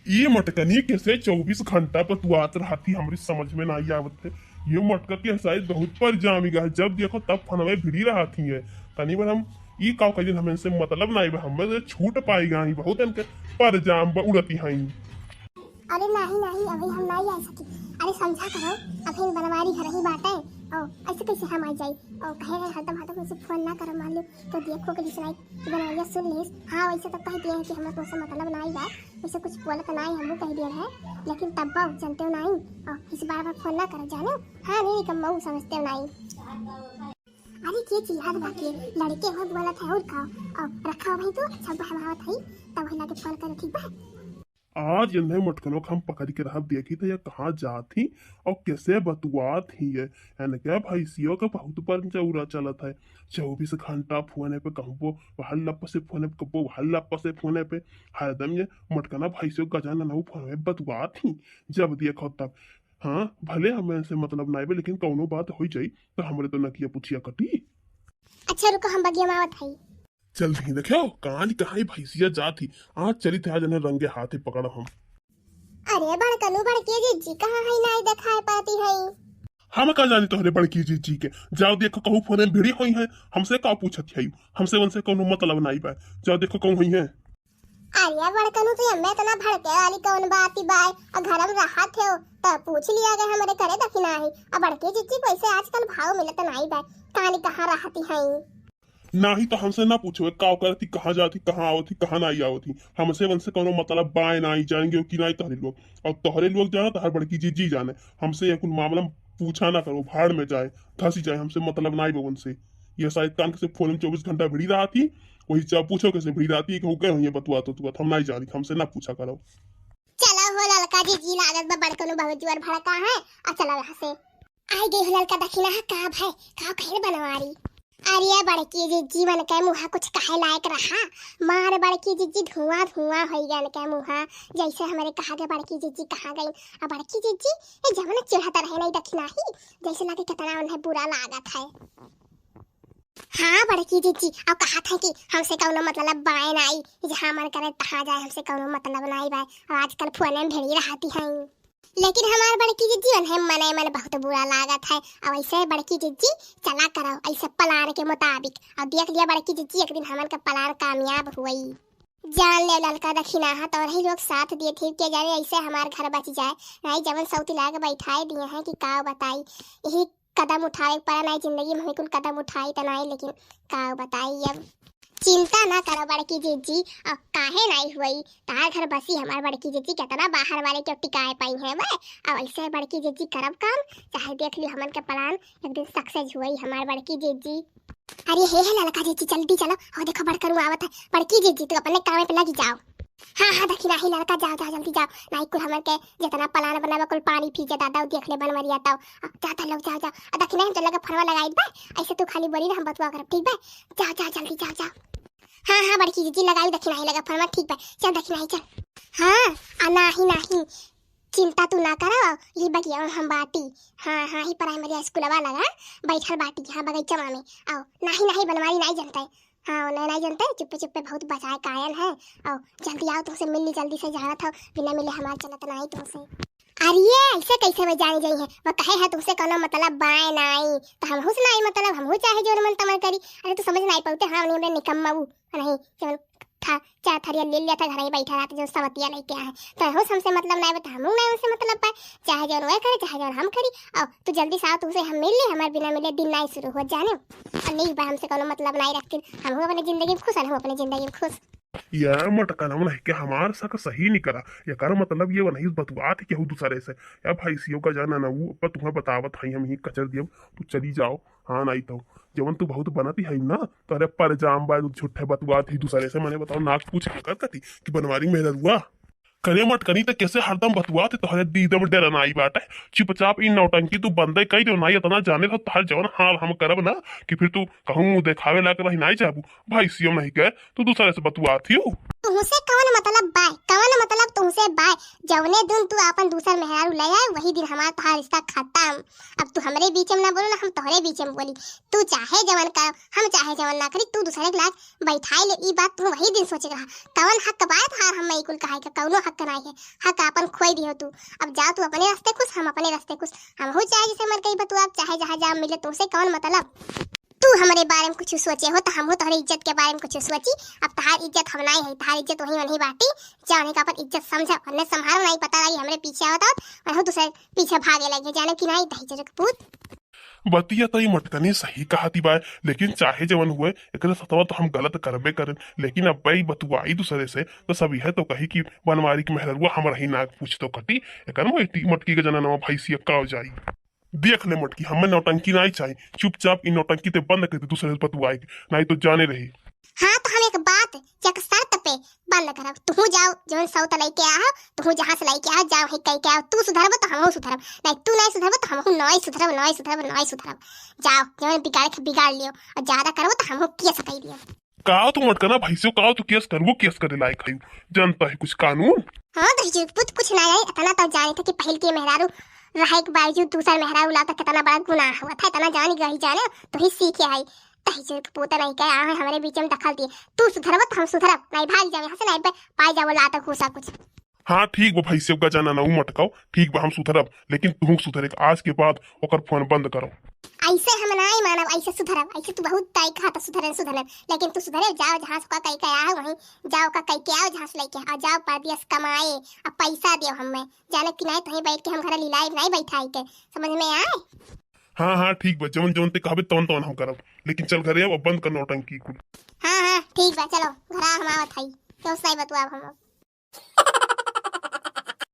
ये मटकनी कैसे 24 घंटा पर तू आत रहती हमारी समझ में नहीं आवत है। ये मटका के साइज बहुत पर जामीगा है, जब देखो तब फनवे भिड़ी रहती है। तनी बार हम ई का कहिन हमें से मतलब नहीं बा, हमें से छूट पाएगा ही बहुत इनके पर जाम उड़ती हैं। अरे नहीं नहीं अभी हम नहीं आ सकी। अरे समझा करो अभी बनवारी घर ही बाटे ओ ऐसे कैसे हम आ जाई ओ कहे हरदम हरदम मुझसे फोन ना करो मान लो तो देखो कि जिसने बनवारिया सुन लीस। हाँ वैसे तो कह दिए हैं कि हमें तुमसे मतलब नहीं बा, वैसे कुछ बोला तो नहीं हमको कह दिया है, लेकिन तब बाव जानते हो नहीं और इस बार फोन ना करो जानो। हाँ नहीं कम मऊ समझते हो नहीं। अरे के चीज याद बाकी लड़के हो बोला था और खाओ और रखा भाई तो सब हमारा था तब हिला के फोन करो ठीक बा। आज इन्हें मटकनों को हम पकड़ के रहा देखी थे, ये कहाँ जाती और कैसे बतुआ थी है। क्या भाई सीओ का बहुत पर चौरा चला था 24 घंटा फोने पे कहूँ हल्लप से फोने पे कबो हल्लप से फोने पे हरदम ये मटकना भाई से गजाना ना फोन में बतुआ थी जब देखो तब। हाँ भले हमें से मतलब नहीं बे, लेकिन कौनो बात हो जाई तो हमरे तो नकिया पूछिया कटी। अच्छा रुको हम बगिया मावत है। चल भी देखो कहानी कहाँ भैंसिया जाती आज चली थे, आज इन्हें रंगे हाथे पकड़ा हम। अरे बड़कनु बड़के जीजी कहाँ है नहीं दिखाई पाती है। हम का जानी तोहरे बड़की जी के जाओ देखो कहूँ फोन में भिड़ी हुई है, हमसे का पूछत है, हमसे उनसे कोनो मतलब नहीं बा, जाओ देखो कहूँ हुई है। अरे बड़कनु तो मैं इतना भड़के वाली कौन बात बाय और घर में रहा थे तो पूछ लिया गया हमारे घरे दखिना है और बड़के जीजी को ऐसे आजकल भाव मिलता नहीं बाय कहानी कहाँ रहती है। ना ही तो हमसे ना पूछो का करती कहाँ जाती कहाँ आवती कहाँ नहीं आवती, हमसे उनसे कोनो मतलब बाय नहीं जाएंगे कि नहीं तोहरे लोग, और तोहरे लोग जाना तो हर बड़की जी जाने, हमसे कुछ मामला पूछा ना करो, भाड़ में जाए धसी जाए, हमसे मतलब नहीं बो उनसे। ये शायद कान से फोन में 24 घंटा भिड़ी रहा थी, वही चाह पूछो कैसे भिड़ी रहती है कि हुई बतुआ तो तुआ हम नहीं जानी, हमसे ना पूछा करो। चला हो लड़का जी लागत बा बड़कनु बहुत जोर भड़का है और चला यहाँ से आई गई हो लड़का दखिना है का भाई का कहे बनवारी। अरे बड़की जीजी मन के मुहा कुछ कहे लायक रहा मार बड़की जीजी धुआं धुआं हो गया के मुहा जैसे हमारे कहा गए बड़की जीजी कहाँ गई और बड़की जीजी ये जमाना चिढ़ता रहे नहीं दखिना ही जैसे लगे कितना उन्हें बुरा लागत है। हाँ बड़की जीजी अब कहा था कि हमसे कौनो मतलब बाय नहीं जहाँ मन करे तहाँ जाए, हमसे कौनो मतलब नहीं बाय और आजकल फोन में भेड़ी रहती है, लेकिन हमारे बड़की जीजी उन्हें मने मन बहुत बुरा लागत है। अब ऐसे बड़की जीजी चला करो ऐसे प्लान के मुताबिक और देख लिया बड़की जीजी एक दिन हमारे का प्लान कामयाब हुई। जान ले लड़का दखिना है तो ही लोग साथ दिए थे कि जाने ऐसे हमारे घर बच जाए नहीं जवन सौती लाके बैठाए दिए हैं कि का बताई यही कदम उठाए पर नहीं जिंदगी में कुल कदम उठाई तो नहीं, लेकिन का बताई अब चिंता ना करो बड़की जीजी अब काहे नहीं हुई तार घर बसी हमारे बड़की जीजी कितना बाहर वाले के टिकाए पाई है भाई। अब ऐसे बड़की जीजी करब काम चाहे देख लियो हमन के प्लान एक दिन सक्सेस हुई हमारे बड़की जीजी। अरे हे लड़का जीजी जल्दी चलो और देखो बड़कनु आवत है बड़की जीजी तो अपने काम पे लगी जाओ। हाँ हाँ दखिना ही लड़का जाओ जाओ जल्दी जाओ नहीं कुल हमारे के जितना प्लान बनावा कुल पानी पी जाता दादा देख ले बनवरिया ताओ जाता लोग जाओ जाओ दखिना हम चला के फरवा लगाई बा ऐसे तो खाली बोली ना हम बतवा कर ठीक बा जाओ जाओ जल्दी जाओ जाओ। हाँ हाँ बड़की जीजी लगाई दखिना ही लगा फरमा ठीक बा चल दखिना ही चल। हाँ नहीं चिंता तू ना करो ये बगिया हम बाटी हाँ हाँ ही प्राइमरी स्कूल वाला लगा बैठल बाटी हाँ बगीचा में आओ नहीं बनवारी नहीं जानता है हाँ नहीं जानते चुप्पे चुप्पे बहुत बचाए कायल है और जल्दी आओ तुमसे मिलनी जल्दी से जाना था बिना मिले हमारा चलत नहीं तुमसे। अरे ऐसे कैसे में जानी जाई है वो कहे है तुमसे कोनो मतलब बाय नहीं तो हम हुस नहीं मतलब हम चाहे जोर मन तमन करी। अरे तू समझ नहीं पाते हाँ हमने निकम्मा वो नहीं चल था चार थरिया ले लिया था घर ही बैठा रहता जो सवतिया लेके आए तो हुस हमसे मतलब नहीं बता हम नहीं उनसे मतलब पाए चाहे जोर वह करे चाहे जोर हम करी और तू जल्दी से आओ तुमसे हम मिल ले हमारे बिना मिले दिन नहीं शुरू हो जाने और नहीं बा हमसे कोनो मतलब नहीं रखती हम अपनी जिंदगी में खुश है हम अपनी जिंदगी में खुश। यार मटका नाम नहीं कि हमार सक सही नहीं करा या कर मतलब ये नहीं बतवा थी केहू दूसरे से या भाई सीओ का जाना ना वो पर तुम्हें बतावत है हम ही कचर दियम तू चली जाओ। हाँ नहीं तो जवन तू बहुत बनती है ना तो अरे पर जाम बा झूठे बतवा थी दूसरे से, मैंने बताओ नाक पूछ के करती कि बनवारी में हुआ करे मटकनी तो कैसे हरदम बतुआ थे तोहरे दीदम डर नाई बाटे चुपचाप इन नौटंकी तू बंदे कही दो ना इतना जाने तो हर जवन हाल हम करब ना कि फिर तू कहूँ मुँह देखावे ला कर नहीं चाहबू भाई सीएम नहीं कहे तू दूसरे से बतुआ थी। तुमसे कौन मतलब बाय, कौन मतलब तुमसे बाय। जवने दिन तू अपन दूसर मेहरारू ले आए वही दिन हमारा तोहार रिश्ता खत्म। अब तू हमरे बीच में ना बोलो ना हम तोहरे बीच में बोली। तू चाहे जवन कर, हम चाहे जवन ना करी, तू दूसरे के लायक बैठाई ले, ई बात तू वही दिन सोचे रहा। कौन हक बाय तोहार हम कुल कहे का, कौनो हक नहीं है। हक अपन खोई दियो तू। अब जा तू अपने रास्ते खुश, हम अपने रास्ते खुश। हम हो चाहे जैसे मर गई बतू, आप चाहे जहाँ जा मिले, तुमसे कौन मतलब। तू हमारे बारे में कुछ सोचे हो तो हम हो तोहरी इज्जत के बारे में कुछ सोची। अब तहार इज्जत हम नहीं है, तहार इज्जत वही वही बाटी। जाने का अपन इज्जत समझ, हमने संभालो नहीं पता रही हमरे पीछे आवता और हो दूसरे पीछे भागे लगे, जाने की नहीं दही जरक पूत। बतिया तो ये मटकनी सही कहाती बाय, लेकिन चाहे जवन हुए एकरे सतवा तो हम गलत करबे करन। लेकिन अब भाई बतुआई दूसरे से तो सब यह तो कही कि बनवारी की मेहररुआ हमरा ही नाक पूछ तो कटी एकन वो मटकी के जना नवा भैंसिया का हो जाई। देख ले मटकी, हमें नौटंकी नहीं चाहिए। चुपचाप इन नौटंकी ते बंद कर दे दूसरे से बतुआई, नहीं तो जाने रही। हाँ तो हम एक बात एक शर्त पे बंद करब। तू जाओ जौन सौत लेके आ, तू जहाँ से लेके आ जाओ ही कह के आओ। तू सुधरब तो हम सुधरब, नहीं तू नहीं सुधरब तो हम नहीं सुधरब, नहीं सुधरब, नहीं सुधरब। जाओ जौन बिगाड़ के बिगाड़ लियो, और ज्यादा करबो तो हम केस कह दियो। का तू मटकना भैंसियो का तू केस करबो, केस करे लायक है जनता है कुछ कानून। हाँ तो कुछ ना जाए, इतना तो जाने थे कि पहल के मेहरारू रहे के बावजूद दूसरा मेहरारू लाता कितना बड़ा गुनाह हुआ था। इतना जान गई जाने तो ही सीखे आई तही पोता नहीं कहे आ हमारे बीच में दखल दिए। तू सुधरब तो हम सुधरब, नहीं भाग जावे यहाँ से, नहीं पाई जाओ लाता घूसा कुछ। हाँ ठीक बा भैंसियो का जाना ना मटकाओ, ठीक बा हम सुधरब, लेकिन तू सुधरे आज के बाद ओकर फोन बंद करो। ऐसे हम नहीं मानब, ऐसे सुधरब। ऐसे तू बहुत ताई खाता सुधरन सुधरन, लेकिन तू सुधरे जाओ जहाँ से कह के आओ वहीं जाओ का कह के आओ जहाँ से लेके आ जाओ परदेस कमाए अब पैसा दियो हमें जाने कि नहीं तहीं बैठ के हम घर लीलाए नहीं बैठाई के, समझ में आए। हाँ हाँ ठीक बा, जवन जवन ते कहबे तवन तवन हम करब, लेकिन चल घरे अब बंद कर नौटंकी कुल। हाँ हाँ ठीक बा, चलो घर हम आवत हई, क्यों सही बतुआ हम।